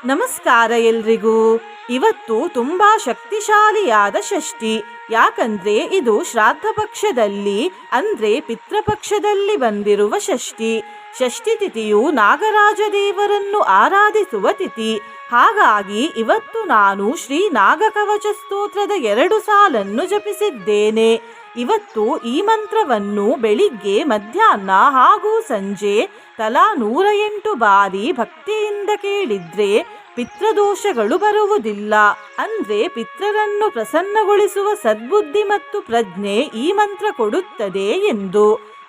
ನಮಸ್ಕಾರ ಎಲ್ರಿಗೂ. ಇವತ್ತು ತುಂಬಾ ಶಕ್ತಿಶಾಲಿಯಾದ ಷಷ್ಠಿ. ಯಾಕಂದ್ರೆ ಇದು ಶ್ರಾದ್ದ ಪಕ್ಷದಲ್ಲಿ ಅಂದ್ರೆ ಪಿತೃಪಕ್ಷದಲ್ಲಿ ಬಂದಿರುವ ಷಷ್ಠಿ. ಷಷ್ಠಿ ತಿಥಿಯು ನಾಗರಾಜ ದೇವರನ್ನು ಆರಾಧಿಸುವ ತಿಥಿ. ಹಾಗಾಗಿ ಇವತ್ತು ನಾನು ಶ್ರೀ ನಾಗಕವಚ ಸ್ತೋತ್ರದ 2 ಸಾಲನ್ನು ಜಪಿಸಿದ್ದೇನೆ. ಇವತ್ತು ಈ ಮಂತ್ರವನ್ನು ಬೆಳಿಗ್ಗೆ, ಮಧ್ಯಾಹ್ನ ಹಾಗೂ ಸಂಜೆ ತಲಾ 108 ಬಾರಿ ಭಕ್ತಿಯಿಂದ ಕೇಳಿದ್ರೆ ಪಿತೃದೋಷಗಳು ಬರುವುದಿಲ್ಲ. ಅಂದ್ರೆ ಪಿತೃರನ್ನು ಪ್ರಸನ್ನಗೊಳಿಸುವ ಸದ್ಬುದ್ಧಿ ಮತ್ತು ಪ್ರಜ್ಞೆ ಈ ಮಂತ್ರ ಕೊಡುತ್ತದೆ ಎಂದು.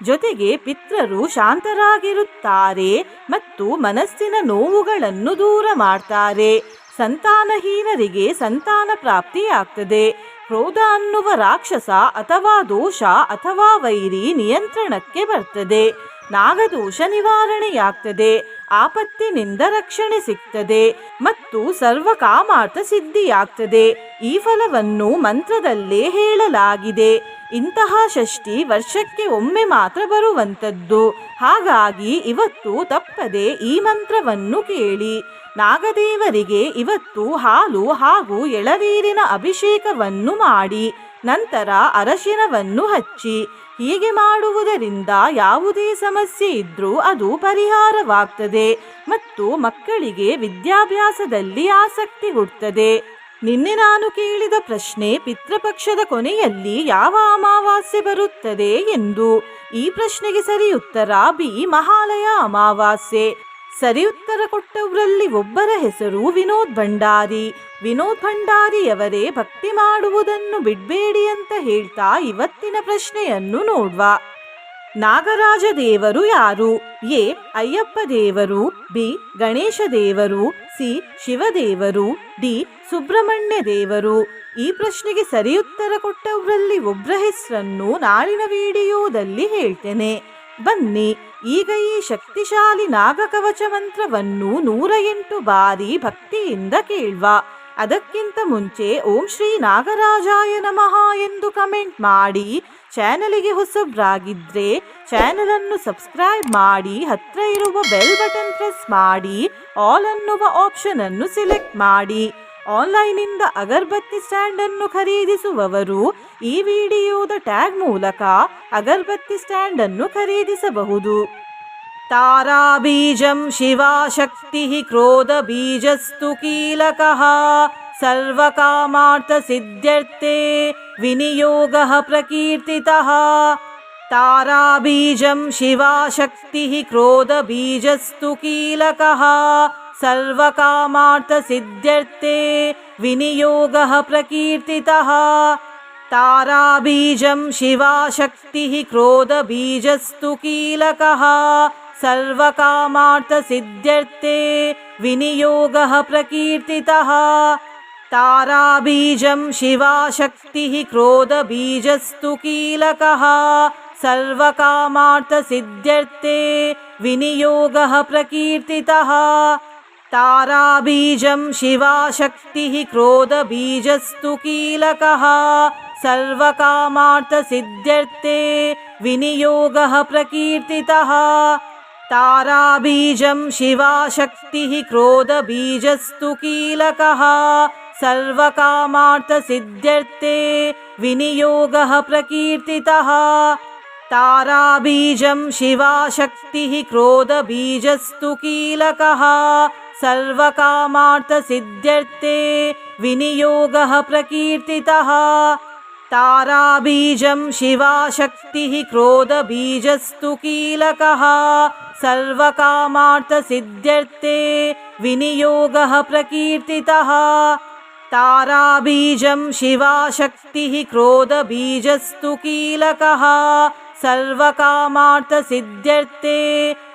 ಜೊತೆಗೆ ಪಿತೃರು ಶಾಂತರಾಗಿರುತ್ತಾರೆ ಮತ್ತು ಮನಸ್ಸಿನ ನೋವುಗಳನ್ನು ದೂರ ಮಾಡ್ತಾರೆ. ಸಂತಾನಹೀನರಿಗೆ ಸಂತಾನ ಪ್ರಾಪ್ತಿಯಾಗ್ತದೆ. ಕ್ರೋಧ ಅನ್ನುವ ರಾಕ್ಷಸ ಅಥವಾ ದೋಷ ಅಥವಾ ವೈರಿ ನಿಯಂತ್ರಣಕ್ಕೆ ಬರ್ತದೆ. ನಾಗದೋಷ ನಿವಾರಣೆಯಾಗ್ತದೆ. ಆಪತ್ತಿನಿಂದ ರಕ್ಷಣೆ ಸಿಗ್ತದೆ ಮತ್ತು ಸರ್ವ ಕಾಮಾರ್ಥ ಸಿದ್ಧಿಯಾಗ್ತದೆ. ಈ ಫಲವನ್ನು ಮಂತ್ರದಲ್ಲೇ ಹೇಳಲಾಗಿದೆ. ಇಂತಹ ಷಷ್ಠಿ ವರ್ಷಕ್ಕೆ ಒಮ್ಮೆ ಮಾತ್ರ ಬರುವಂಥದ್ದು. ಹಾಗಾಗಿ ಇವತ್ತು ತಪ್ಪದೆ ಈ ಮಂತ್ರವನ್ನು ಕೇಳಿ. ನಾಗದೇವರಿಗೆ ಇವತ್ತು ಹಾಲು ಹಾಗೂ ಎಳನೀರಿನ ಅಭಿಷೇಕವನ್ನು ಮಾಡಿ ನಂತರ ಅರಶಿನವನ್ನು ಹಚ್ಚಿ. ಹೀಗೆ ಮಾಡುವುದರಿಂದ ಯಾವುದೇ ಸಮಸ್ಯೆ ಇದ್ರೂ ಅದು ಪರಿಹಾರವಾಗ್ತದೆ ಮತ್ತು ಮಕ್ಕಳಿಗೆ ವಿದ್ಯಾಭ್ಯಾಸದಲ್ಲಿ ಆಸಕ್ತಿ ಹುಟ್ಟುತ್ತದೆ. ನಿನ್ನೆ ನಾನು ಕೇಳಿದ ಪ್ರಶ್ನೆ, ಪಿತೃಪಕ್ಷದ ಕೊನೆಯಲ್ಲಿ ಯಾವ ಅಮಾವಾಸ್ಯೆ ಬರುತ್ತದೆ ಎಂದು. ಈ ಪ್ರಶ್ನೆಗೆ ಸರಿ ಉತ್ತರ ಬಿ, ಮಹಾಲಯ ಅಮಾವಾಸ್ಯೆ. ಸರಿ ಉತ್ತರ ಕೊಟ್ಟವರಲ್ಲಿ ಒಬ್ಬರ ಹೆಸರು ವಿನೋದ್ ಭಂಡಾರಿ. ವಿನೋದ್ ಭಂಡಾರಿಯವರೇ ಭಕ್ತಿ ಮಾಡುವುದನ್ನು ಬಿಡಬೇಡಿ ಅಂತ ಹೇಳ್ತಾ ಇವತ್ತಿನ ಪ್ರಶ್ನೆಯನ್ನು ನೋಡುವ. ನಾಗರಾಜ ದೇವರು ಯಾರು? ಎ, ಅಯ್ಯಪ್ಪ ದೇವರು, ಬಿ, ಗಣೇಶ ದೇವರು, ಸಿ, ಶಿವದೇವರು, ಡಿ, ಸುಬ್ರಹ್ಮಣ್ಯ ದೇವರು. ಈ ಪ್ರಶ್ನೆಗೆ ಸರಿ ಉತ್ತರ ಕೊಟ್ಟವರಲ್ಲಿ ಒಬ್ಬರ ಹೆಸರನ್ನು ನಾಳಿನ ವಿಡಿಯೋದಲ್ಲಿ ಹೇಳ್ತೇನೆ. ಬನ್ನಿ ಈಗ ಈ ಶಕ್ತಿಶಾಲಿ ನಾಗಕವಚ ಮಂತ್ರವನ್ನು 108 ಬಾರಿ ಭಕ್ತಿಯಿಂದ ಕೇಳುವ. ಅದಕ್ಕಿಂತ ಮುಂಚೆ ಓಂ ಶ್ರೀ ನಾಗರಾಜಾಯ ನಮಃ ಎಂದು ಕಮೆಂಟ್ ಮಾಡಿ. ಚಾನಲಿಗೆ ಹೊಸಬ್ರಾಗಿದ್ರೆ ಚಾನಲ್ ಅನ್ನು ಸಬ್ಸ್ಕ್ರೈಬ್ ಮಾಡಿ, ಹತ್ರ ಇರುವ ಬೆಲ್ ಬಟನ್ ಪ್ರೆಸ್ ಮಾಡಿ, ಆಲ್ ಅನ್ನುವ ಆಪ್ಷನ್ ಅನ್ನು ಸಿಲೆಕ್ಟ್ ಮಾಡಿ. ಆನ್ಲೈನಿಂದ ಅಗರಬತ್ತಿ ಸ್ಟ್ಯಾಂಡ್ ಅನ್ನು ಖರೀದಿಸುವವರು ಈ ವಿಡಿಯೋದ ಟ್ಯಾಗ್ ಮೂಲಕ ಅಗರಬತ್ತಿ ಸ್ಟ್ಯಾಂಡ್ ಅನ್ನು ಖರೀದಿಸಬಹುದು. ತಾರಾ ಬೀಜಂ ಶಿವಾ ಶಕ್ತಿ ಕ್ರೋಧ ಬೀಜಸ್ತು ಕೀಲಕಃ ಸರ್ವಕಾಮಾರ್ಥ ಸಿದ್ಧ್ಯರ್ಥೆ ವಿನಿಯೋಗಃ ಪ್ರಕೀರ್ತಿತಃ. ತಾರಾ ಬೀಜಂ ಶಿವಾ ಶಕ್ತಿ ಕ್ರೋಧ ಬೀಜಸ್ತು ಕೀಲಕಃ ಸರ್ವಕಾಮಾರ್ಥ ಸಿದ್ಧ್ಯರ್ಥೆ ವಿನಿಯೋಗಃ ಪ್ರಕೀರ್ತಿತಃ. ತಾರಾ ಬೀಜಂ ಶಿವಾ ಶಕ್ತಿ ಕ್ರೋಧ ಬೀಜಸ್ತು ಕೀಲಕಃ ಸರ್ವಕಾಮಾರ್ಥ ಸಿದ್ಧ್ಯರ್ಥೆ ವಿನಿಯೋಗಃ ಪ್ರಕೀರ್ತಿತಃ. ತಾರಾ ಬೀಜಂ ಶಿವಾ ಶಕ್ತಿ ಕ್ರೋಧ ಬೀಜಸ್ತು ಕೀಲಕಃ ಸರ್ವಕಾಮಾರ್ಥ ಸಿದ್ಧ್ಯರ್ಥೆ ವಿನಿಯೋಗಃ ಪ್ರಕೀರ್ತಿತಃ. ತಾರಾ ಬೀಜಂ ಶಿವಾ ಶಕ್ತಿ ಕ್ರೋಧ ಬೀಜಸ್ತು ಕೀಲಕಃ ಸರ್ವಕಾಮಾರ್ಥ ಸಿದ್ಧ್ಯರ್ಥೆ ವಿನಿಯೋಗಃ ಪ್ರಕೀರ್ತಿತಃ. ತಾರಾ ಬೀಜಂ ಶಿವಾ ಶಕ್ತಿ ಕ್ರೋಧ ಬೀಜಸ್ತು ಕೀಲಕಃ ಸರ್ವಕಾಮಾರ್ಥ ಸಿದ್ಧ್ಯರ್ಥೆ ವಿನಿಯೋಗಃ ಪ್ರಕೀರ್ತಿತಃ. ತಾರಾ ಬೀಜಂ ಶಿವಾ ಶಕ್ತಿ ಕ್ರೋಧ ಬೀಜಸ್ತು ಕೀಲಕಃ ಸರ್ವಕಾಮಾರ್ಥ ಸಿದ್ಧ್ಯರ್ಥೆ ವಿನಿಯೋಗಃ ಪ್ರಕೀರ್ತಿತಃ. ತಾರಾ ಬೀಜಂ ಶಿವಾ ಶಕ್ತಿ ಕ್ರೋಧ ಬೀಜಸ್ತು ಕೀಲಕಃ ಸರ್ವಕಾಮಾರ್ಥ ಸಿದ್ಧ್ಯರ್ಥೆ ವಿನಿಯೋಗಃ ಪ್ರಕೀರ್ತಿತಃ. ತಾರಾ ಬೀಜಂ ಶಿವಾ ಶಕ್ತಿ ಕ್ರೋಧ ಬೀಜಸ್ತು ಕೀಲಕಃ ಸರ್ವಕಾಮಾರ್ಥ ಸಿದ್ಧ್ಯರ್ಥೆ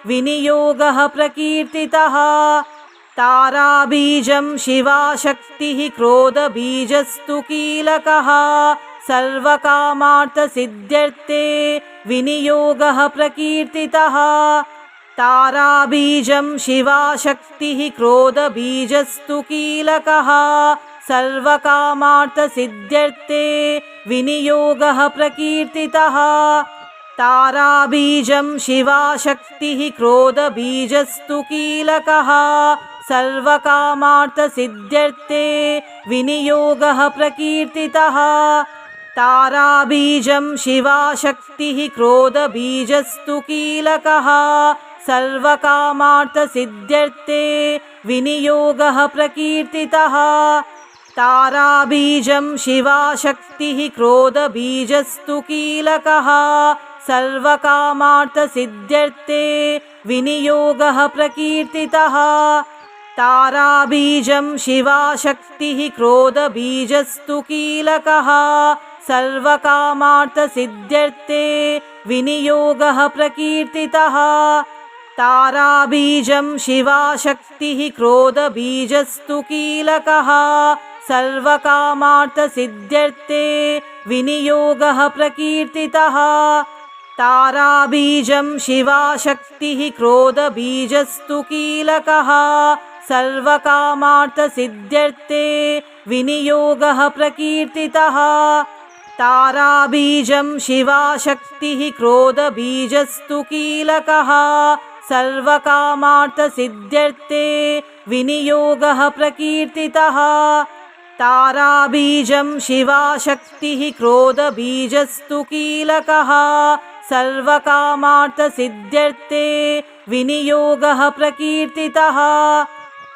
ವಿನಿಯೋಗಃ ಪ್ರಕೀರ್ತಿತಃ. ತಾರಾ ಬೀಜಂ ಶಿವಾ ಶಕ್ತಿ ಕ್ರೋಧ ಬೀಜಸ್ತು ಕೀಲಕಃ ಸರ್ವಕಾಮಾರ್ಥ ಸಿದ್ಧ್ಯರ್ಥೆ ವಿನಿಯೋಗಃ ಪ್ರಕೀರ್ತಿತಃ. ತಾರಾ ಬೀಜಂ ಶಿವಾ ಶಕ್ತಿ ಕ್ರೋಧ ಬೀಜಸ್ತು ಕೀಲಕಃ ಸರ್ವಕಾಮಾರ್ಥ ಸಿದ್ಧ್ಯರ್ಥೆ ವಿನಿಯೋಗಃ ಪ್ರಕೀರ್ತಿತಃ. तारा बीजं शिवा शक्ति क्रोध बीजस्तु कीलकः सर्वकामार्थसिद्ध्यर्थे विनियोगः प्रकीर्तितः। ताराबीजं शिवाशक्तिः क्रोधबीजस्तु कीलकः। सर्वकामार्थसिद्ध्यर्थे विनियोगः प्रकीर्तितः। ताराबीजं शिवाशक्तिः क्रोधबीजस्तु कीलकः। सर्वकामार्थसिद्ध्यर्थे विनियोगः प्रकीर्तितः। ताराबीजं शिवाशक्तिः क्रोधबीजस्तु कीलकः। सर्वकामार्थसिद्ध्यर्थे विनियोगः प्रकीर्तितः। ताराबीजं शिवाशक्तिः क्रोधबीजस्तु कीलकः। सर्वकामार्थसिद्ध्यर्थे विनियोगः प्रकीर्तितः। ताराबीजं शिवाशक्तिः क्रोधबीजस्तु कीलकः। सर्वकामार्थसिद्ध्यर्थे विनियोगः प्रकीर्तितः। ताराबीजं शिवाशक्तिः क्रोधबीजस्तु कीलकः। सर्वकामार्थसिद्ध्यर्थे विनियोगः प्रकीर्तितः। ताराबीजं शिवाशक्तिः क्रोधबीजस्तु कीलकः। सर्वकामार्थसिद्ध्यर्थे विनियोगः प्रकीर्तितः।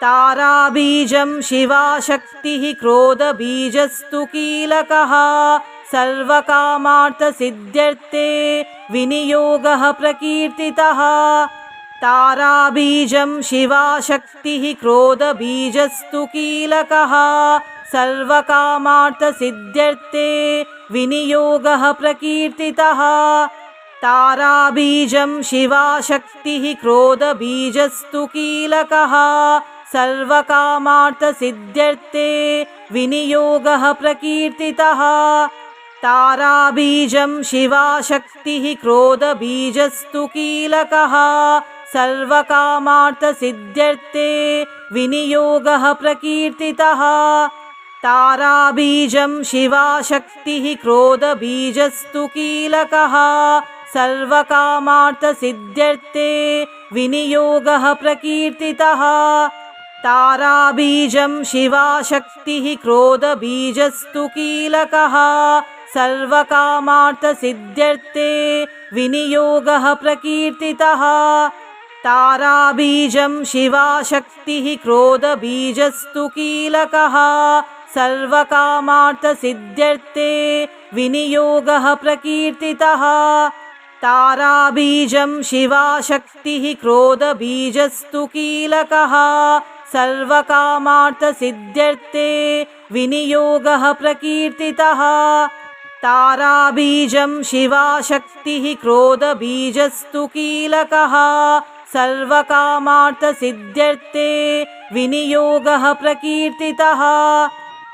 ताराबीजं शिवाशक्तिः क्रोधबीजस्तु कीलकः। सर्वकामार्थसिद्ध्यर्थे विनियोगः प्रकीर्तितः। ताराबीजं शिवाशक्तिः क्रोधबीजस्तु कीलकः। सर्वकामार्थसिद्ध्यर्थे विनियोगः प्रकीर्तितः। ताराबीजं शिवाशक्तिः क्रोधबीजस्तु कीलकः। सर्वकामार्थसिद्ध्यर्थे विनियोगः प्रकीर्तितः। ताराबीजं शिवाशक्तिः क्रोधबीजस्तु कीलकः। सर्वकामार्थसिद्ध्यर्थे विनियोगः प्रकीर्तितः। ताराबीजं शिवाशक्तिः क्रोधबीजस्तु कीलकः। सर्वकामार्थसिद्ध्यर्थे विनियोगः प्रकीर्तितः। ताराबीजं शिवाशक्तिः क्रोधबीजस्तु कीलकः। सर्वकामार्थसिद्ध्यर्थे विनियोगः प्रकीर्तितः। ताराबीजं शिवाशक्तिः क्रोधबीजस्तु कीलकः। सर्वकामार्थसिद्ध्यर्थे विनियोगः प्रकीर्तितः। ताराबीजं शिवाशक्तिः क्रोधबीजस्तु कीलकः। सर्वकामार्थसिद्ध्यर्थे विनियोगः प्रकीर्तितः। ताराबीजं शिवाशक्तिः क्रोधबीजस्तु कीलकः। सर्वकामार्थसिद्ध्यर्थे विनियोगः प्रकीर्तितः।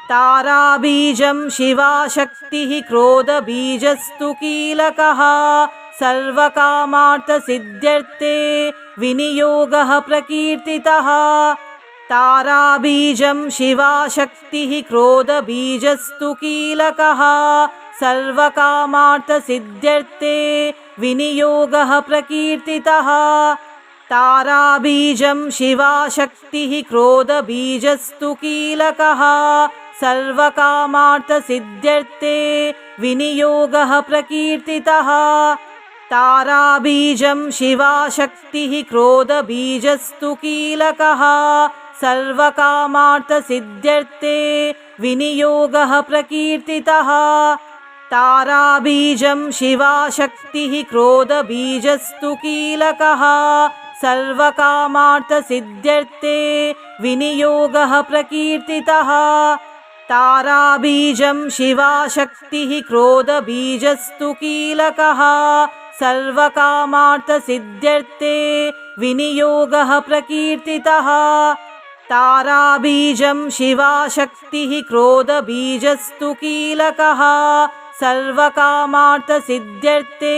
ताराबीजं शिवाशक्तिः क्रोधबीजस्तु कीलकः। सर्वकामार्थसिद्ध्यर्थे विनियोगः प्रकीर्तितः। ताराबीजं शिवाशक्तिः क्रोधबीजस्तु कीलकः। सर्वकामार्थसिद्ध्यर्थे विनियोगः प्रकीर्तितः। ताराबीजं शिवाशक्तिः क्रोधबीजस्तु कीलकः। सर्वकामार्थसिद्ध्यर्थे विनियोगः प्रकीर्तितः। ताराबीजं शिवाशक्तिः क्रोधबीजस्तु कीलकः। सर्वकामार्थसिद्ध्यर्थे विनियोगः प्रकीर्तितः। ताराबीजं शिवाशक्तिः क्रोधबीजस्तु कीलकः। सर्वकामार्थसिद्ध्यर्थे विनियोगः प्रकीर्तितः। ताराबीजं शिवाशक्तिः क्रोधबीजस्तु कीलकः। सर्वकामार्थसिद्ध्यर्थे विनियोगः प्रकीर्तितः। ताराबीजं शिवाशक्तिः क्रोधबीजस्तु कीलकः। सर्वकामार्थसिद्ध्यर्थे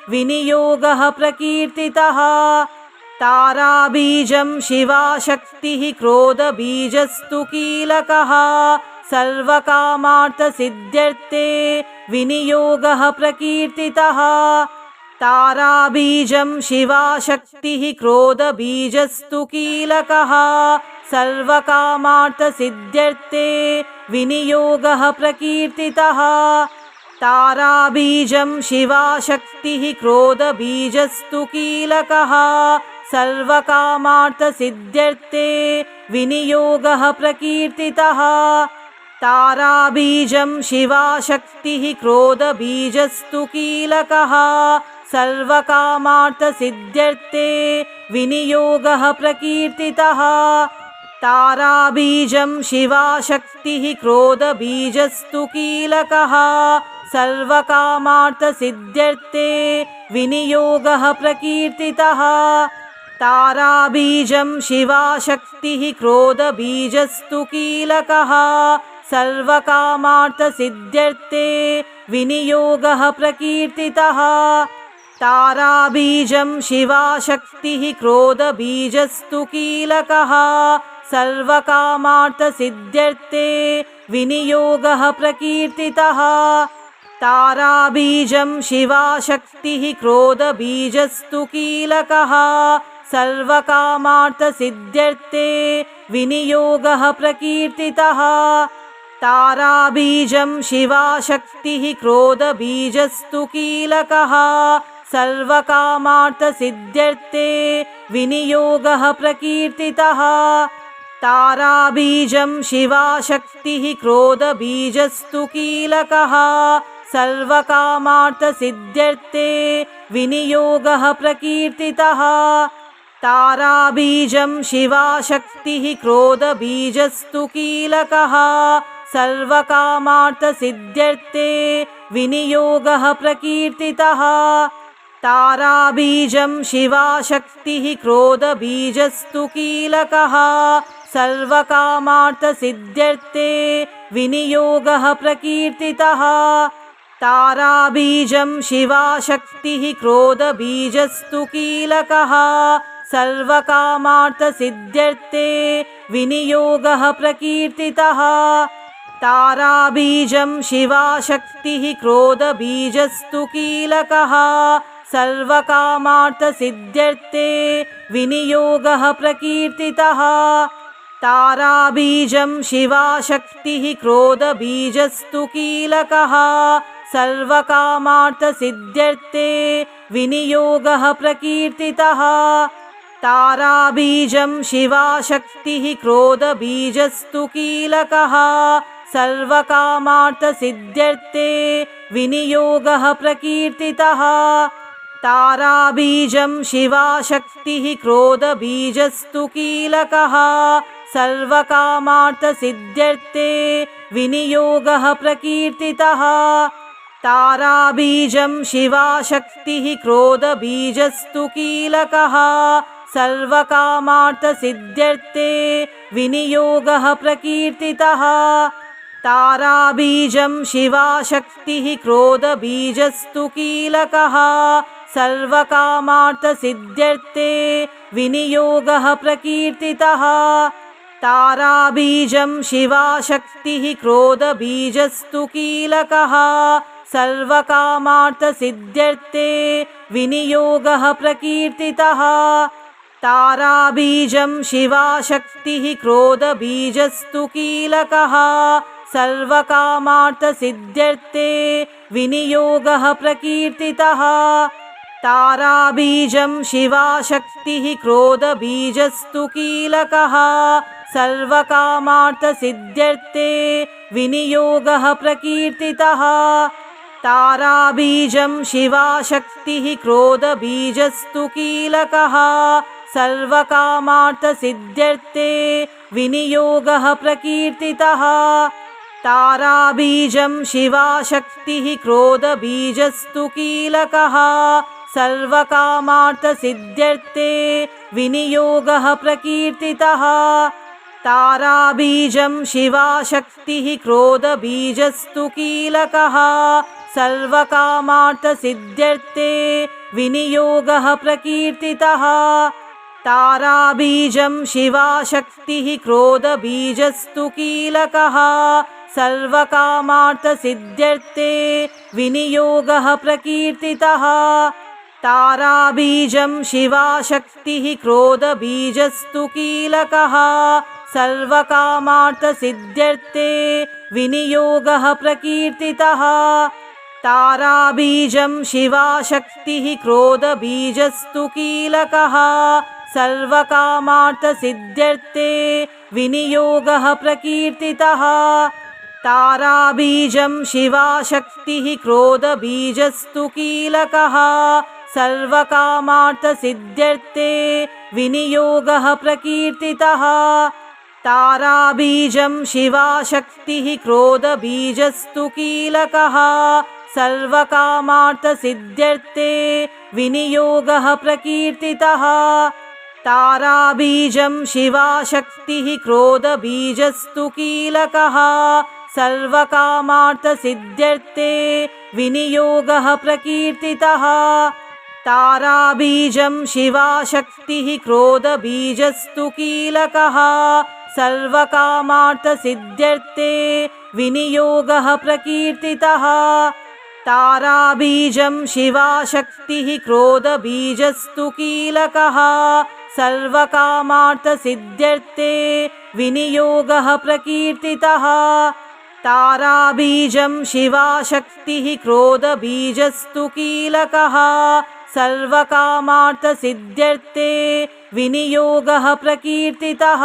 विनियोगः प्रकीर्तितः। ताराबीजं शिवाशक्तिः क्रोधबीजस्तु कीलकः। सर्वकामार्थसिद्ध्यर्थे विनियोगः प्रकीर्तितः। ताराबीजं शिवाशक्तिः क्रोधबीजस्तु कीलकः सर्वकामार्थसिद्ध्यर्थे विनियोगः प्रकीर्तितः ताराबीजं शिवाशक्तिः क्रोधबीजस्तु कीलकः सर्वकामार्थसिद्ध्यर्थे विनियोगः प्रकीर्तितः ताराबीजं शिवाशक्तिः क्रोधबीजस्तु कीलकः सर्वकामार्थसिद्ध्यर्थे विनियोगः प्रकीर्तितः ताराबीजं शिवाशक्तिः क्रोधबीजस्तु कीलकः सर्वकामार्थसिद्ध्यर्थे विनियोगः प्रकीर्तितः ताराबीजं शिवाशक्तिः क्रोधबीजस्तु कीलकः सर्वकामार्थसिद्ध्यर्थे विनियोगः प्रकीर्तितः ताराबीजं शिवाशक्तिः क्रोधबीजस्तु कीलकः सर्वकामार्थसिद्ध्यर्थे विनियोगः प्रकीर्तितः ताराबीजं शिवाशक्तिः क्रोधबीजस्तु कीलकः सर्वकामार्थसिद्ध्यर्थे विनियोगः प्रकीर्तितः ताराबीजं शिवाशक्तिः क्रोधबीजस्तु कीलकः सर्वकामार्थसिद्ध्यर्थे विनियोगः प्रकीर्तितः ताराबीजं शिवाशक्तिः क्रोधबीजस्तु कीलकः सर्वकामार्थसिद्ध्यर्थे विनियोगः प्रकीर्तितः ताराबीजं शिवाशक्तिः क्रोधबीजस्तु कीलकः सर्वकामार्थसिद्ध्यर्थे विनियोगः प्रकीर्तितः ताराबीजं शिवाशक्तिः क्रोधबीजस्तु कीलकः सर्वकामार्थसिद्ध्यर्थे विनियोगः प्रकीर्तितः ताराबीजं शिवाशक्तिः क्रोधबीजस्तु कीलकः सर्वकामार्थसिद्ध्यर्थे विनियोगः प्रकीर्तितः ताराबीजं शिवाशक्तिः क्रोधबीजस्तु कीलकः सर्वकामार्थसिद्ध्यर्थे विनियोगः प्रकीर्तितः ताराबीजं शिवाशक्तिः क्रोधबीजस्तु कीलकः सर्वकामार्थसिद्ध्यर्थे विनियोगः प्रकीर्तितः ताराबीजं शिवाशक्तिः क्रोधबीजस्तु कीलकः सर्वकामार्थसिद्ध्यर्थे विनियोगः प्रकीर्तितः ताराबीजं शिवाशक्तिः क्रोधबीजस्तु कीलकः सर्वकामार्थसिद्ध्यर्थे विनियोगः प्रकीर्तितः ताराबीजं शिवाशक्तिः क्रोधबीजस्तु कीलकः सर्वकामार्थसिद्ध्यर्थे विनियोगः प्रकीर्तितः ताराबीजं शिवाशक्तिः क्रोधबीजस्तु कीलकः सर्वकामार्थसिद्ध्यर्थे विनियोगः प्रकीर्तितः ताराबीजं शिवाशक्तिः क्रोधबीजस्तु कीलकः सर्वकामार्थसिद्ध्यर्थे विनियोगः प्रकीर्तितः ताराबीजं शिवाशक्तिः क्रोधबीजस्तु कीलकः सर्वकामार्थसिद्ध्यर्थे विनियोगः प्रकीर्तितः ताराबीजं शिवाशक्तिः क्रोधबीजस्तु कीलकः सर्वकामार्थसिद्ध्यर्थे विनियोगः प्रकीर्तितः ताराबीजं शिवाशक्तिः क्रोधबीजस्तु कीलकः सर्वकामार्थसिद्ध्यर्थे विनियोगः प्रकीर्तितः ताराबीजं शिवाशक्तिः क्रोधबीजस्तु कीलकः सर्वकामार्थसिद्ध्यर्थे विनियोगः प्रकीर्तितः ताराबीजं शिवाशक्तिः क्रोधबीजस्तु कीलकः सर्वकामार्थसिद्ध्यर्थे विनियोगः प्रकीर्तितः ताराबीजं शिवाशक्तिः क्रोधबीजस्तु कीलकः सर्वकामार्थसिद्ध्यर्थे विनियोगः प्रकीर्तितः ताराबीजं शिवाशक्तिः क्रोधबीजस्तु कीलकः सर्वकामार्थसिद्ध्यर्थे विनियोगः प्रकीर्तितः ताराबीजं शिवाशक्तिः क्रोधबीजस्तु कीलकः सर्वकामार्थसिद्ध्यर्थे विनियोगः प्रकीर्तितः ताराबीजं शिवाशक्तिः क्रोधबीजस्तु कीलकः सर्वकामार्थसिद्ध्यर्थे विनियोगः प्रकीर्तितः ताराबीजं शिवाशक्तिः क्रोधबीजस्तु कीलकः सर्वकामार्थसिद्ध्यर्थे विनियोगः प्रकीर्तितः ताराबीजं शिवाशक्तिः क्रोधबीजस्तु कीलकः सर्वकामार्थसिद्ध्यर्थे विनियोगः प्रकीर्तितः ताराबीजं शिवाशक्तिः क्रोधबीजस्तु कीलकः सर्वकामार्थसिद्ध्यर्थे विनियोगः प्रकीर्तितः ताराबीजं शिवाशक्तिः क्रोधबीजस्तु कीलकः सर्वकामार्थसिद्ध्यर्थे विनियोगः प्रकीर्तितः ताराबीजं शिवाशक्तिः क्रोधबीजस्तु कीलकः सर्वकामार्थसिद्ध्यर्थे विनियोगः प्रकीर्तितः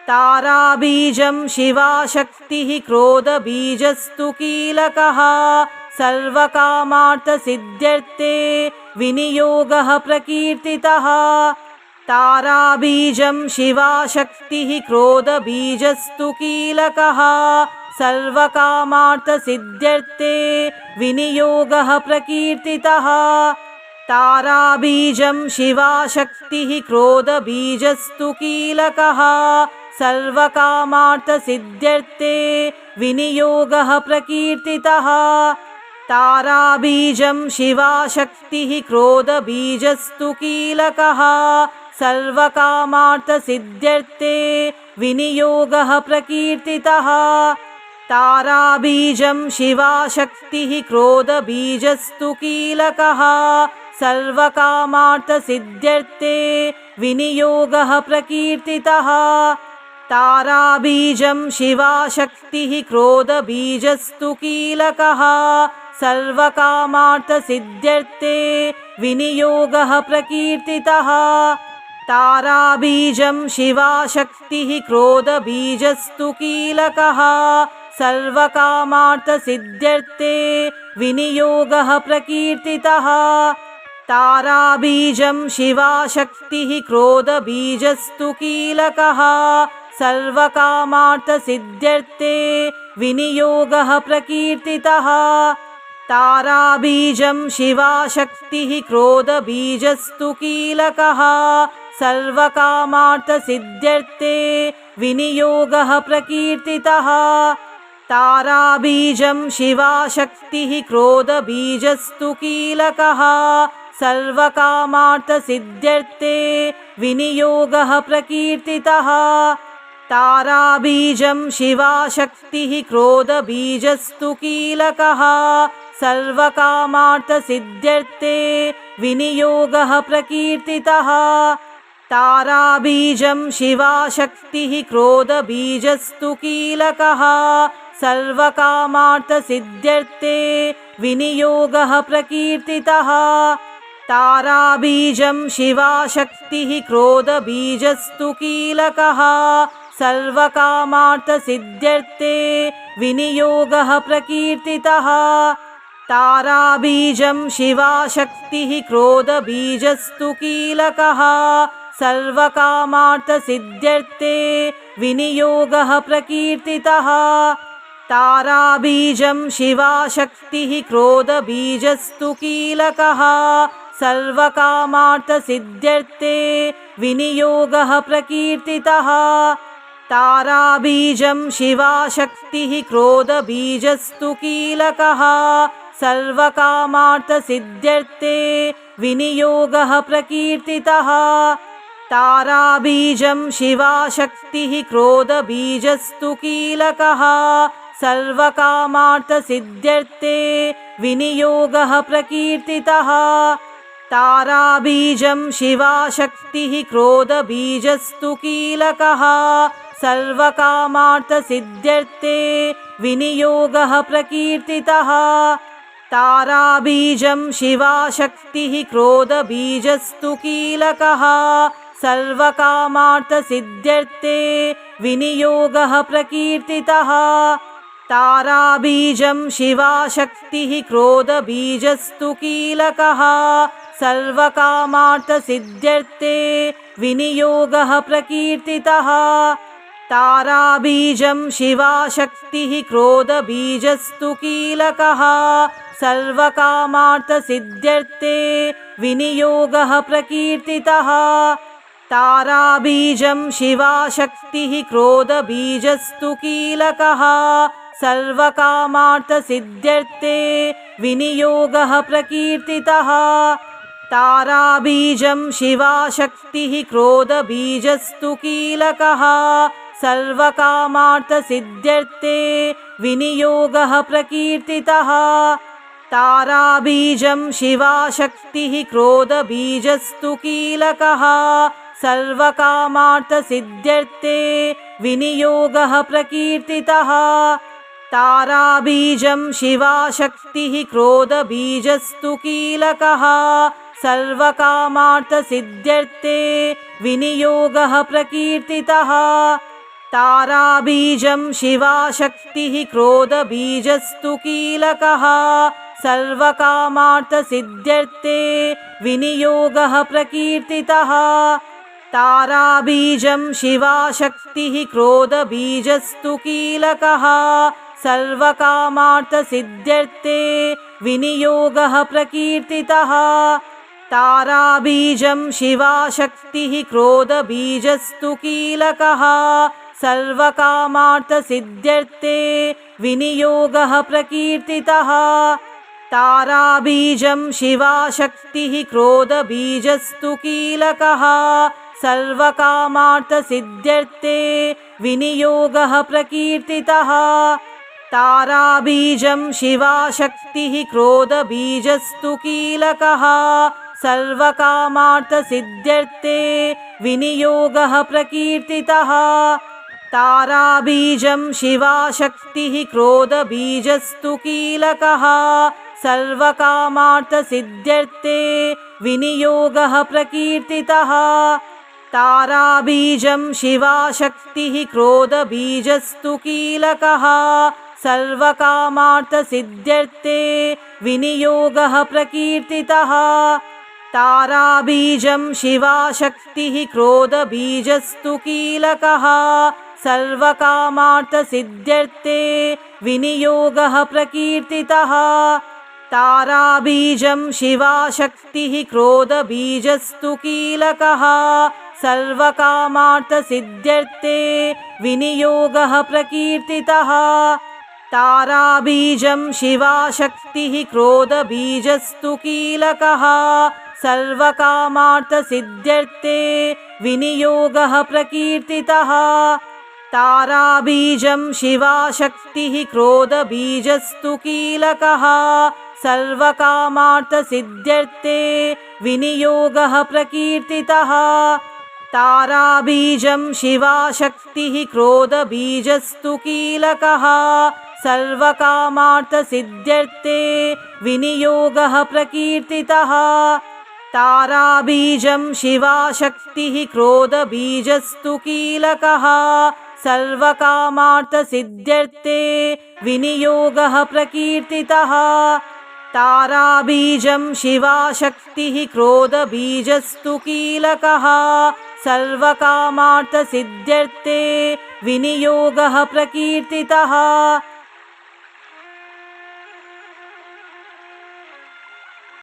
ताराबीजं शिवाशक्तिः क्रोधबीजस्तु कीलकः सर्वकामार्थसिद्ध्यर्थे विनियोगः प्रकीर्तितः ताराबीजं शिवाशक्तिः क्रोधबीजस्तु कीलकः सर्वकामार्थसिद्ध्यर्थे विनियोगः प्रकीर्तितः ताराबीजं शिवाशक्तिः क्रोधबीजस्तु कीलकः सर्वकामार्थसिद्ध्यर्थे विनियोगः प्रकीर्तितः ताराबीजं शिवाशक्तिः क्रोधबीजस्तु कीलकः सर्वकामार्थसिद्ध्यर्थे विनियोगः प्रकीर्तितः ताराबीजं शिवाशक्तिः क्रोधबीजस्तु कीलकः सर्वकामार्थसिद्ध्यर्थे विनियोगः प्रकीर्तितः ताराबीजं शिवाशक्तिः क्रोधबीजस्तु कीलकः सर्वकामार्थसिद्ध्यर्थे विनियोगः प्रकीर्तितः ताराबीजं शिवाशक्तिः क्रोधबीजस्तु कीलकः सर्वकामार्थसिद्ध्यर्थे विनियोगः प्रकीर्तितः ताराबीजं शिवाशक्तिः क्रोधबीजस्तु कीलकः सर्वकामार्थसिद्ध्यर्थे विनियोगः प्रकीर्तितः ताराबीजं शिवाशक्तिः क्रोधबीजस्तु कीलकः सर्वकामार्थसिद्ध्यर्थे विनियोगः प्रकीर्तितः ताराबीजं शिवाशक्तिः क्रोधबीजस्तु कीलकः सर्वकामार्थसिद्ध्यर्थे विनियोगः प्रकीर्तितः ताराबीजं शिवाशक्तिः क्रोधबीजस्तु कीलकः सर्वकामार्थसिद्ध्यर्थे विनियोगः प्रकीर्तितः ताराबीजं शिवाशक्तिः क्रोधबीजस्तु कीलकः सर्वकामार्थसिद्ध्यर्थे विनियोगः प्रकीर्तितः ताराबीजं शिवाशक्तिः क्रोधबीजस्तु कीलकः सर्वकामार्थसिद्ध्यर्थे विनियोगः प्रकीर्तितः ताराबीजं शिवाशक्तिः क्रोधबीजस्तु कीलकः सर्वकामार्थसिद्ध्यर्थे विनियोगः प्रकीर्तितः ताराबीजं शिवाशक्तिः क्रोधबीजस्तु कीलकः सर्वकामार्थसिद्ध्यर्थे विनियोगः प्रकीर्तितः ताराबीजं शिवाशक्तिः क्रोधबीजस्तु कीलकः सर्वकामार्थसिद्ध्यर्थे विनियोगः प्रकीर्तितः ताराबीजं शिवाशक्तिः क्रोधबीजस्तु कीलकः सर्वकामार्थसिद्ध्यर्थे विनियोगः प्रकीर्तितः ताराबीजं शिवाशक्तिः क्रोधबीजस्तु कीलकः सर्वकामार्थसिद्ध्यर्थे विनियोगः प्रकीर्तितः ताराबीजं शिवाशक्तिः क्रोधबीजस्तु कीलकः सर्वकामार्थसिद्ध्यर्थे विनियोगः प्रकीर्तितः ताराबीजं शिवाशक्तिः क्रोधबीजस्तु कीलकः सर्वकामार्थसिद्ध्यर्थे विनियोगः प्रकीर्तितः ताराबीजं शिवाशक्तिः क्रोधबीजस्तु कीलकः सर्वकामार्थसिद्ध्यर्थे विनियोगः प्रकीर्तितः ताराबीजं शिवाशक्तिः क्रोधबीजस्तु कीलकः सर्वकामार्थसिद्ध्यर्थे विनियोगः प्रकीर्तितः ताराबीजं शिवाशक्तिः क्रोधबीजस्तु कीलकः सर्वकामार्थसिद्ध्यर्थे विनियोगः प्रकीर्तितः ताराबीजं शिवाशक्तिः क्रोधबीजस्तु कीलकः सर्वकामार्थसिद्ध्यर्थे विनियोगः प्रकीर्तितः ताराबीजं शिवाशक्तिः क्रोधबीजस्तु कीलकः सर्वकामार्थसिद्ध्यर्थे विनियोगः प्रकीर्तितः ताराबीजं शिवाशक्तिः क्रोधबीजस्तु कीलकः सर्वकामार्थसिद्ध्यर्थे विनियोगः प्रकीर्तितः ताराबीजं शिवाशक्तिः क्रोधबीजस्तु कीलकः सर्वकामार्थसिद्ध्यर्थे विनियोगः प्रकीर्तितः ताराबीजं शिवाशक्तिः क्रोधबीजस्तु कीलकः सर्वकामार्थसिद्ध्यर्थे विनियोगः प्रकीर्तितः ताराबीजं शिवाशक्तिः क्रोधबीजस्तु कीलकः सर्वकामार्थसिद्ध्यर्थे विनियोगः प्रकीर्तितः ताराबीजं शिवाशक्तिः क्रोधबीजस्तु कीलकः सर्वकामार्थसिद्ध्यर्थे विनियोगः प्रकीर्तितः ताराबीजं शिवाशक्तिः क्रोधबीजस्तु कीलकः सर्वकामार्थसिद्ध्यर्थे विनियोगः प्रकीर्तितः ताराबीजं शिवाशक्तिः क्रोधबीजस्तु कीलकः सर्वकामार्थसिद्ध्यर्थे विनियोगः प्रकीर्तितः ताराबीजं शिवाशक्तिः क्रोधबीजस्तु कीलकः सर्वकामार्थसिद्ध्यर्थे विनियोगः प्रकीर्तितः ताराबीजं शिवाशक्तिः क्रोधबीजस्तु कीलकः सर्वकामार्थसिद्ध्यर्थे विनियोगः प्रकीर्तितः ताराबीजं शिवाशक्तिः क्रोधबीजस्तु कीलकः सर्वकामार्थसिद्ध्यर्थे विनियोगः प्रकीर्तितः ताराबीजं शिवाशक्तिः क्रोधबीजस्तु कीलकः सर्वकामार्थसिद्ध्यर्थे विनियोगः प्रकीर्तितः ताराबीजं शिवाशक्तिः क्रोधबीजस्तु कीलकः सर्वकामार्थसिद्ध्यर्थे विनियोगः प्रकीर्तितः ताराबीजं शिवाशक्तिः क्रोधबीजस्तु कीलकः सर्वकामार्थसिद्ध्यर्थे विनियोगः प्रकीर्तितः ताराबीजं शिवाशक्तिः क्रोधबीजस्तु कीलकः सर्वकामार्थसिद्ध्यर्थे विनियोगः प्रकीर्तितः।